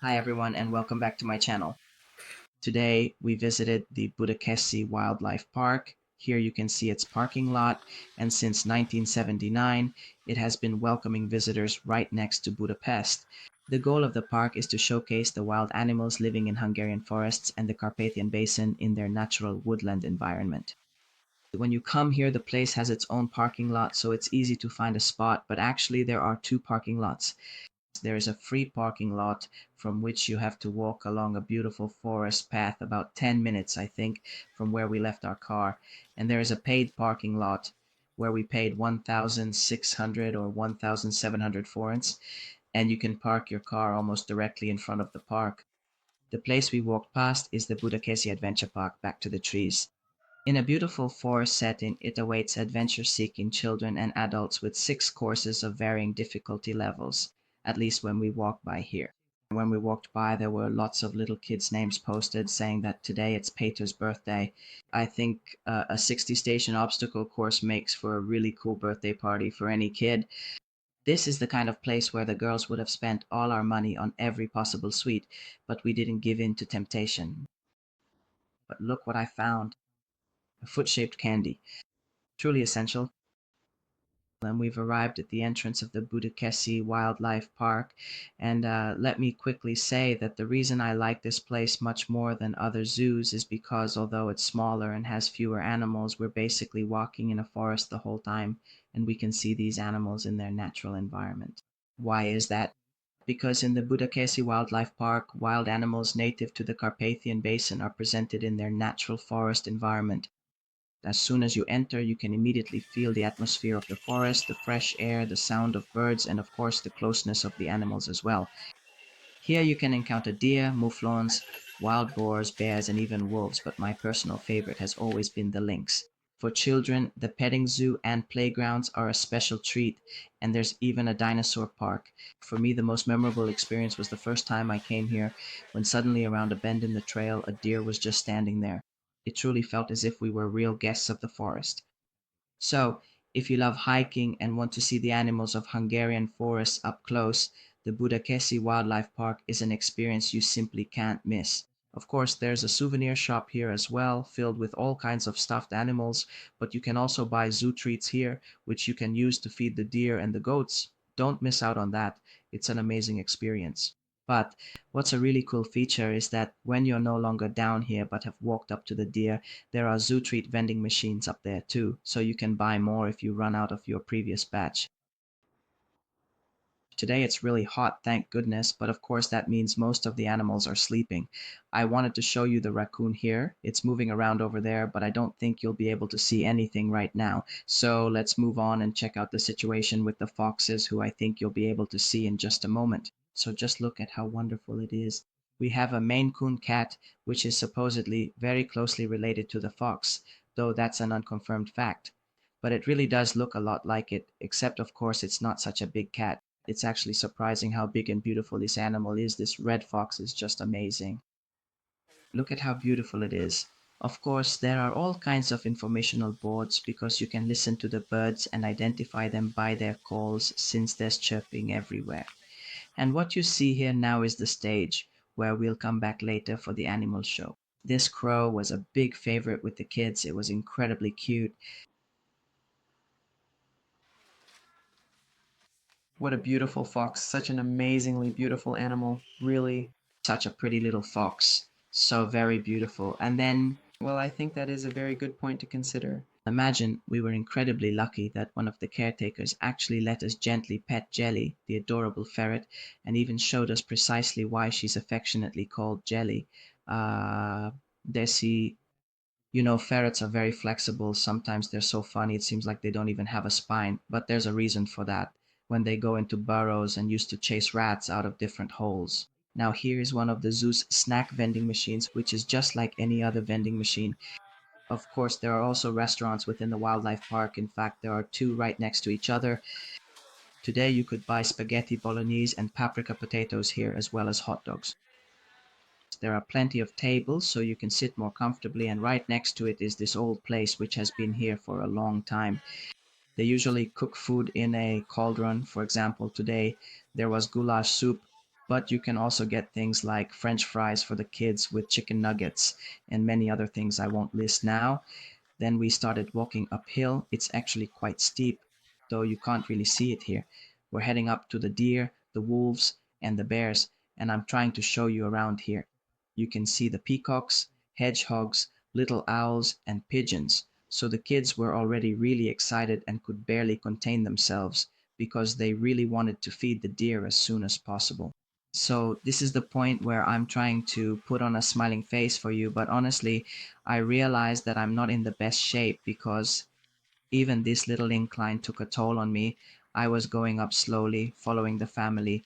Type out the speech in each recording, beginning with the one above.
Hi everyone and welcome back to my channel. Today we visited the Budakeszi Wildlife Park. Here you can see its parking lot, and since 1979 it has been welcoming visitors right next to Budapest. The goal of the park is to showcase the wild animals living in Hungarian forests and the Carpathian Basin in their natural woodland environment. When you come here, the place has its own parking lot, so it's easy to find a spot, but actually there are two parking lots. There is a free parking lot from which you have to walk along a beautiful forest path about 10 minutes, I think, from where we left our car. And there is a paid parking lot where we paid 1,600 or 1,700 forints, and you can park your car almost directly in front of the park. The place we walked past is the Budakeszi Adventure Park, back to the trees. In a beautiful forest setting, it awaits adventure-seeking children and adults with 6 courses of varying difficulty levels, at least when we walked by here. When we walked by, there were lots of little kids' names posted saying that today it's Peter's birthday. I think a 60-station obstacle course makes for a really cool birthday party for any kid. This is the kind of place where the girls would have spent all our money on every possible sweet, but we didn't give in to temptation. But look what I found, a foot-shaped candy. Truly essential. And we've arrived at the entrance of the Budakeszi Wildlife Park. And let me quickly say that the reason I like this place much more than other zoos is because although it's smaller and has fewer animals, we're basically walking in a forest the whole time, and we can see these animals in their natural environment. Why is that? Because in the Budakeszi Wildlife Park, wild animals native to the Carpathian Basin are presented in their natural forest environment. As soon as you enter, you can immediately feel the atmosphere of the forest, the fresh air, the sound of birds, and of course the closeness of the animals as well. Here you can encounter deer, mouflons, wild boars, bears, and even wolves, but my personal favorite has always been the lynx. For children, the petting zoo and playgrounds are a special treat, and there's even a dinosaur park. For me, the most memorable experience was the first time I came here, when suddenly around a bend in the trail, a deer was just standing there. It truly felt as if we were real guests of the forest. So, if you love hiking and want to see the animals of Hungarian forests up close, the Budakeszi Wildlife Park is an experience you simply can't miss. Of course, there's a souvenir shop here as well, filled with all kinds of stuffed animals, but you can also buy zoo treats here, which you can use to feed the deer and the goats. Don't miss out on that. It's an amazing experience. But what's a really cool feature is that when you're no longer down here but have walked up to the deer, there are zoo treat vending machines up there too, so you can buy more if you run out of your previous batch. Today it's really hot, thank goodness, but of course that means most of the animals are sleeping. I wanted to show you the raccoon here. It's moving around over there, but I don't think you'll be able to see anything right now. So let's move on and check out the situation with the foxes, who I think you'll be able to see in just a moment. So just look at how wonderful it is. We have a Maine Coon cat, which is supposedly very closely related to the fox, though that's an unconfirmed fact. But it really does look a lot like it, except of course it's not such a big cat. It's actually surprising how big and beautiful this animal is. This red fox is just amazing. Look at how beautiful it is. Of course, there are all kinds of informational boards because you can listen to the birds and identify them by their calls, since there's chirping everywhere. And what you see here now is the stage, where we'll come back later for the animal show. This crow was a big favorite with the kids. It was incredibly cute. What a beautiful fox. Such an amazingly beautiful animal. Really. Such a pretty little fox. So very beautiful. And then Well, I think that is a very good point to consider. imagine we were incredibly lucky that one of the caretakers actually let us gently pet Jelly, the adorable ferret, and even showed us precisely why she's affectionately called Jelly. Desi, ferrets are very flexible. Sometimes they're so funny, it seems like they don't even have a spine, but there's a reason for that. When they go into burrows and used to chase rats out of different holes. Now, here is one of the zoo's snack vending machines, which is just like any other vending machine. Of course, there are also restaurants within the wildlife park. In fact, there are two right next to each other. Today, you could buy spaghetti bolognese and paprika potatoes here, as well as hot dogs. There are plenty of tables so you can sit more comfortably, and right next to it is this old place which has been here for a long time. They usually cook food in a cauldron. For example, today there was goulash soup. But you can also get things like French fries for the kids with chicken nuggets and many other things I won't list now. Then we started walking uphill. It's actually quite steep, though you can't really see it here. We're heading up to the deer, the wolves, and the bears, and I'm trying to show you around here. You can see the peacocks, hedgehogs, little owls, and pigeons. So the kids were already really excited and could barely contain themselves because they really wanted to feed the deer as soon as possible. So this is the point where I'm trying to put on a smiling face for you, but honestly, I realized that I'm not in the best shape because even this little incline took a toll on me. I was going up slowly, following the family.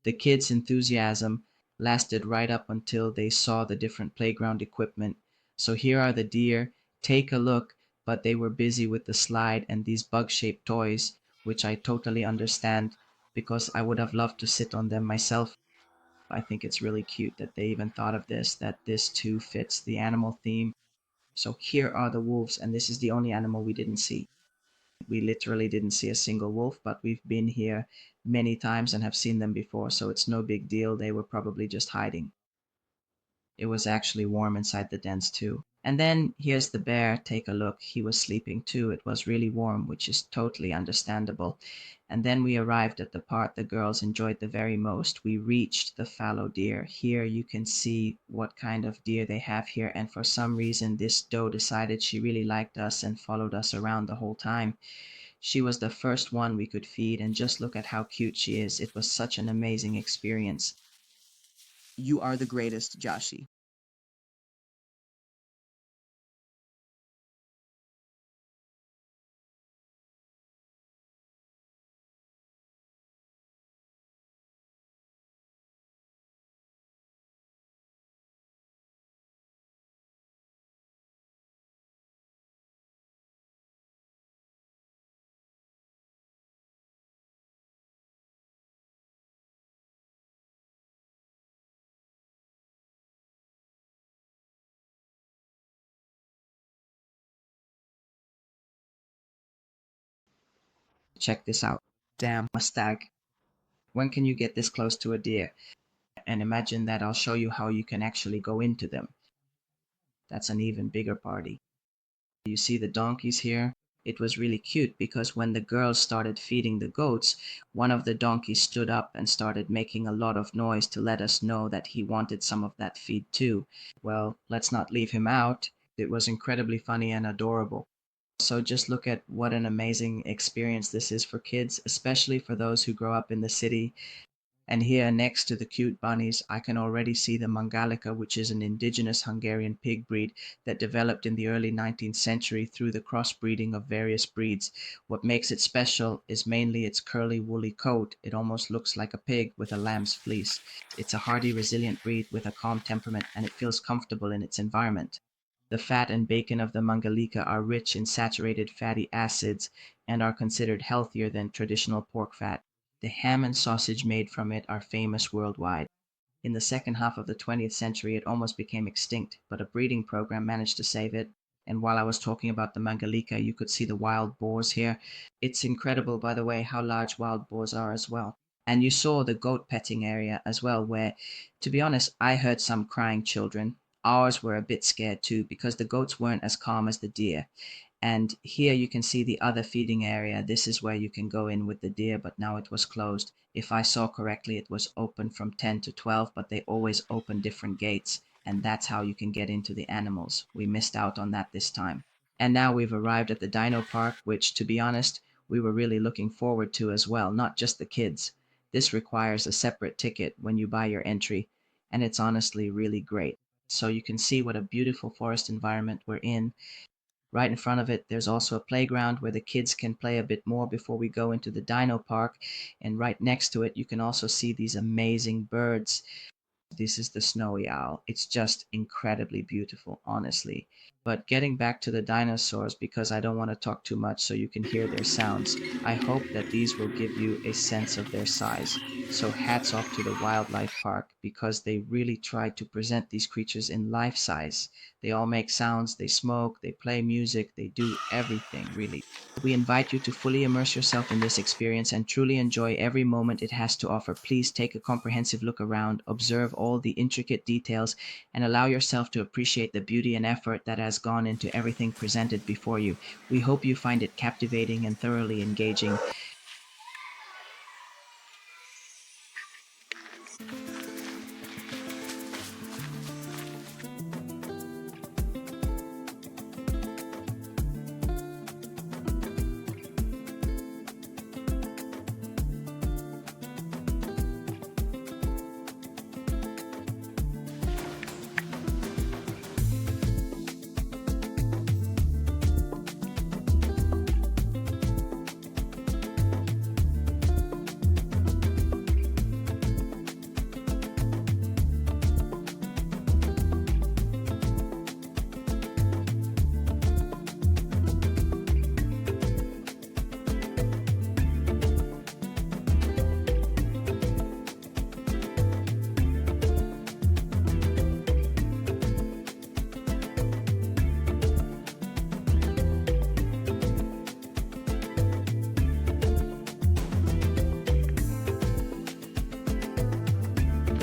The kids' enthusiasm lasted right up until they saw the different playground equipment. So here are the deer. Take a look, but they were busy with the slide and these bug-shaped toys, which I totally understand because I would have loved to sit on them myself. I think it's really cute that they even thought of this, that this too fits the animal theme. So here are the wolves, and this is the only animal we didn't see. We literally didn't see a single wolf, but we've been here many times and have seen them before, so it's no big deal. They were probably just hiding. It was actually warm inside the dens too. And then here's the bear. Take a look. He was sleeping too. It was really warm, which is totally understandable. And then we arrived at the part the girls enjoyed the very most. We reached the fallow deer. Here you can see what kind of deer they have here. And for some reason, this doe decided she really liked us and followed us around the whole time. She was the first one we could feed, and just look at how cute she is. It was such an amazing experience. You are the greatest, Joshi. Check this out. Damn, a stag. When can you get this close to a deer? And imagine that I'll show you how you can actually go into them. That's an even bigger party. You see the donkeys here? It was really cute because when the girls started feeding the goats, one of the donkeys stood up and started making a lot of noise to let us know that he wanted some of that feed too. Well, let's not leave him out. It was incredibly funny and adorable. So just look at what an amazing experience this is for kids, especially for those who grow up in the city. And here next to the cute bunnies, I can already see the Mangalica, which is an indigenous Hungarian pig breed that developed in the early 19th century through the crossbreeding of various breeds. What makes it special is mainly its curly woolly coat. It almost looks like a pig with a lamb's fleece. It's a hardy, resilient breed with a calm temperament, and it feels comfortable in its environment. The fat and bacon of the Mangalica are rich in saturated fatty acids and are considered healthier than traditional pork fat. The ham and sausage made from it are famous worldwide. In the second half of the 20th century, it almost became extinct, but a breeding program managed to save it. And while I was talking about the Mangalica, you could see the wild boars here. It's incredible, by the way, how large wild boars are as well. And you saw the goat petting area as well, where, to be honest, I heard some crying children. Ours were a bit scared too, because the goats weren't as calm as the deer. And here you can see the other feeding area. This is where you can go in with the deer, but now it was closed. If I saw correctly, it was open from 10 to 12, but they always open different gates, and that's how you can get into the animals. We missed out on that this time. And now we've arrived at the Dino Park, which, to be honest, we were really looking forward to as well, not just the kids. This requires a separate ticket when you buy your entry, and it's honestly really great. So you can see what a beautiful forest environment we're in. Right in front of it, there's also a playground where the kids can play a bit more before we go into the Dino Park. And right next to it, you can also see these amazing birds. This is the snowy owl. It's just incredibly beautiful, honestly. But getting back to the dinosaurs, because I don't want to talk too much so you can hear their sounds, I hope that these will give you a sense of their size. So hats off to the wildlife park because they really tried to present these creatures in life size. They all make sounds, they smoke, they play music, they do everything, really. We invite you to fully immerse yourself in this experience and truly enjoy every moment it has to offer. Please take a comprehensive look around, observe all the intricate details, and allow yourself to appreciate the beauty and effort that has gone into everything presented before you. We hope you find it captivating and thoroughly engaging.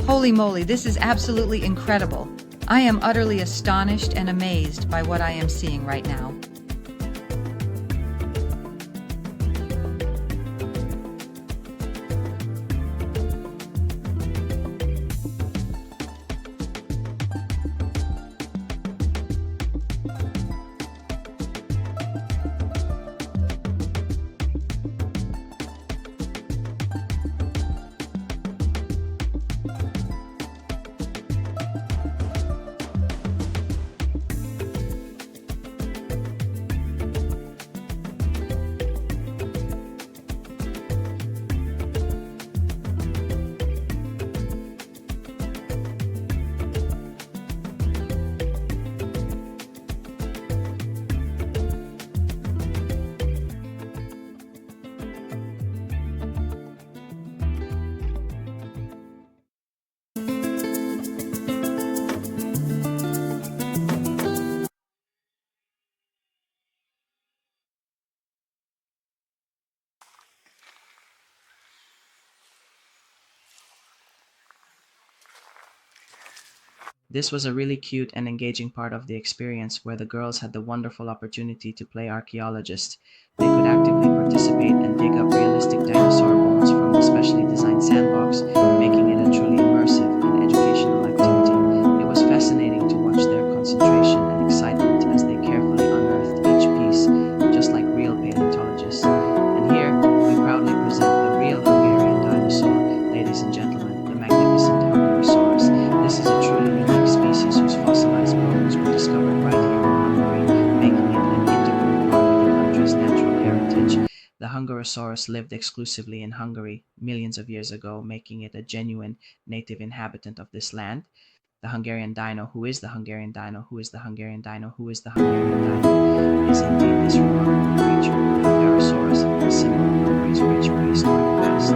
Holy moly, this is absolutely incredible. I am utterly astonished and amazed by what I am seeing right now. This was a really cute and engaging part of the experience where the girls had the wonderful opportunity to play archaeologists. They could actively participate and dig up realistic dinosaur bones from the specially designed sandbox, making it a truly immersive and educational activity. It was fascinating to watch their concentration and excitement as they carefully unearthed each piece, just like real paleontologists. And here, we proudly present the real Hungarian dinosaur, ladies and gentlemen, the magnificent Hungarosaurus. This is a truly unique species whose fossilized bones were discovered right here in Hungary, making it an integral part of the country's natural heritage. The Hungarosaurus lived exclusively in Hungary millions of years ago, making it a genuine native inhabitant of this land. The Hungarian dino, who is the Hungarian dino, who is the Hungarian dino, who is the Hungarian dino, is indeed this remarkable creature, the Hungarosaurus, a symbol of Hungary's rich prehistoric past.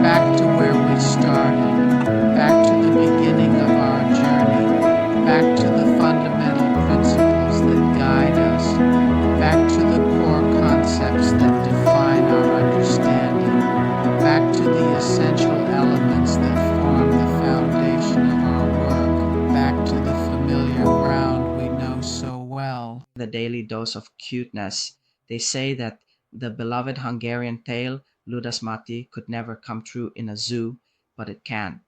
Back to where we started, back to the beginning of our journey, back to the fundamental principles that guide us, back to the core concepts that define our understanding, back to the essential elements that form the foundation of our work, back to the familiar ground we know so well. The daily dose of cuteness. They say that the beloved Hungarian tale, Ludasmati, could never come true in a zoo, but it can.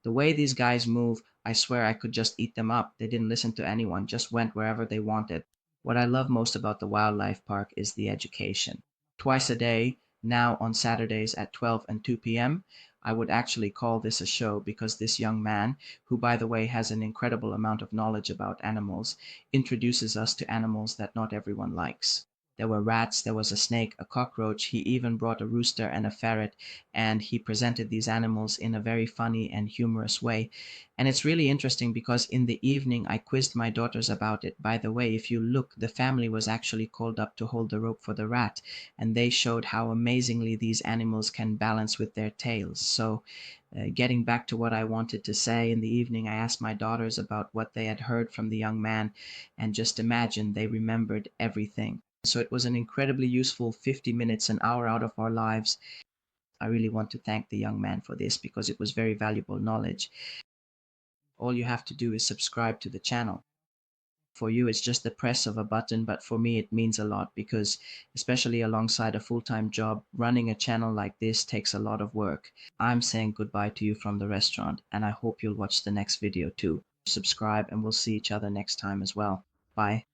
The way these guys move, I swear I could just eat them up. They didn't listen to anyone, just went wherever they wanted. What I love most about the wildlife park is the education. Twice a day, now on Saturdays at 12 and 2 p.m., I would actually call this a show because this young man, who by the way has an incredible amount of knowledge about animals, introduces us to animals that not everyone likes. There were rats, there was a snake, a cockroach, he even brought a rooster and a ferret, and he presented these animals in a very funny and humorous way. And it's really interesting because in the evening I quizzed my daughters about it. By the way, if you look, the family was actually called up to hold the rope for the rat, and they showed how amazingly these animals can balance with their tails. So getting back to what I wanted to say, in the evening I asked my daughters about what they had heard from the young man, and just imagine they remembered everything. So it was an incredibly useful 50 minutes, an hour out of our lives. I really want to thank the young man for this because it was very valuable knowledge. All you have to do is subscribe to the channel. For you, it's just the press of a button, but for me, it means a lot because, especially alongside a full-time job, running a channel like this takes a lot of work. I'm saying goodbye to you from the restaurant, and I hope you'll watch the next video too. Subscribe, and we'll see each other next time as well. Bye.